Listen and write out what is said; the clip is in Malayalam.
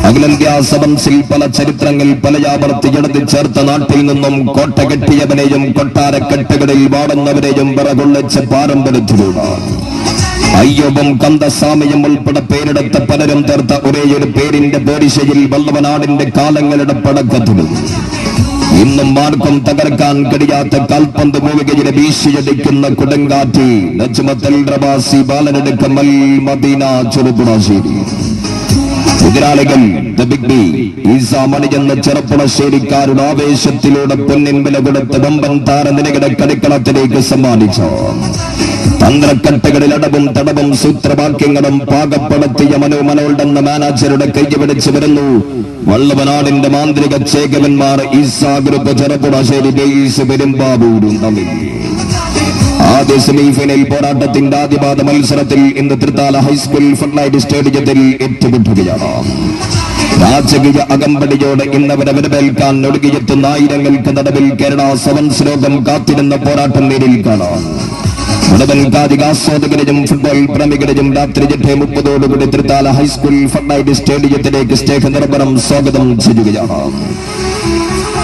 അഖിലേന്ത്യാ സെവൻസിൽ പല ചരിത്രങ്ങൾ പലയാവർത്തി എഴുതി ചേർത്ത നാട്ടിൽ നിന്നും കോട്ട കെട്ടിയവനെയും കൊട്ടാരക്കെട്ടുകളിൽ വാടുന്നവരെയും വിറകൊള്ളിച്ച് പാരമ്പര്യത്തിലൂടെ അയ്യോബും കന്ദസ്വാമിയും ഉൾപ്പെടെ പേരെടുത്ത പലരും ചേർത്ത ഒരേയൊരു പേരിന്റെ പേരിശയിൽ വല്ലവനാടിന്റെ കാലങ്ങളുടെ പടക്കത്തിലും ഇന്നും ആർക്കും തകർക്കാൻ കഴിയാത്ത കാൽപന്ത് മൂവികയിലെ വീശിയടിക്കുന്ന കൊടുങ്കാറ്റ് നജ്മത്തുൽ റവാസി ബാലനെടുക്കമൽ മദീന ചെറുപ്പുളശ്ശേരി എതിരാളികൾ ഈസാമണി എന്ന ചെറുപ്പുളശ്ശേരിക്കാരുടെ ആവേശത്തിലൂടെ പൊന്നിൻ വില കൊടുത്ത് വമ്പൻ താരനിരയുടെ കളിക്കളത്തിലേക്ക് സമ്മാനിച്ചു തന്ത്രക്കട്ടകളിൽ അടവും തടവും സൂത്രവാക്യങ്ങളും പാകപ്പെടുത്തിയ മനോമനോൾടെന്ന മാനേജറുടെ കൈപിടിച്ചു വരുന്നു വള്ളവനാടിന്റെ മാന്ത്രിക ചേകവന്മാർ ഈസാ ഗ്രൂപ്പ് ചെറുപ്പുളശ്ശേരി ബേസ് പെരുമ്പാവൂരും തമ്മിൽ ആദ്യ സെമിഫൈനൽ പോരാട്ടത്തിന്റെ ആദ്യപാദ മത്സരത്തിൽ ഇന്ന് തൃത്താല ഹൈസ്കൂൾ ഫുട്ലൈറ്റ് സ്റ്റേഡിയത്തിൽ ഏറ്റുമുട്ടുകയാണ്. രാജകീയ അകമ്പടിയോടെ ഇന്നവരെ വരവേൽക്കാൻ ഒടുങ്ങിയെത്തുന്ന ആയിരങ്ങൾക്ക് നടുവിൽ കേരള സെവൻസ് ലോകം കാത്തിരുന്ന പോരാട്ടം നേരിൽ കാണാം. മുഴുവൻ കാതികാസ്വാദകരെയും ഫുട്ബോൾ പ്രേമികളെയും രാത്രി 8:30 തൃത്താല ഹൈസ്കൂൾ ഫുട്ലൈറ്റ് സ്റ്റേഡിയത്തിലേക്ക് സ്നേഹ നിർഭരം സ്വാഗതം ചെയ്യുകയാണ്.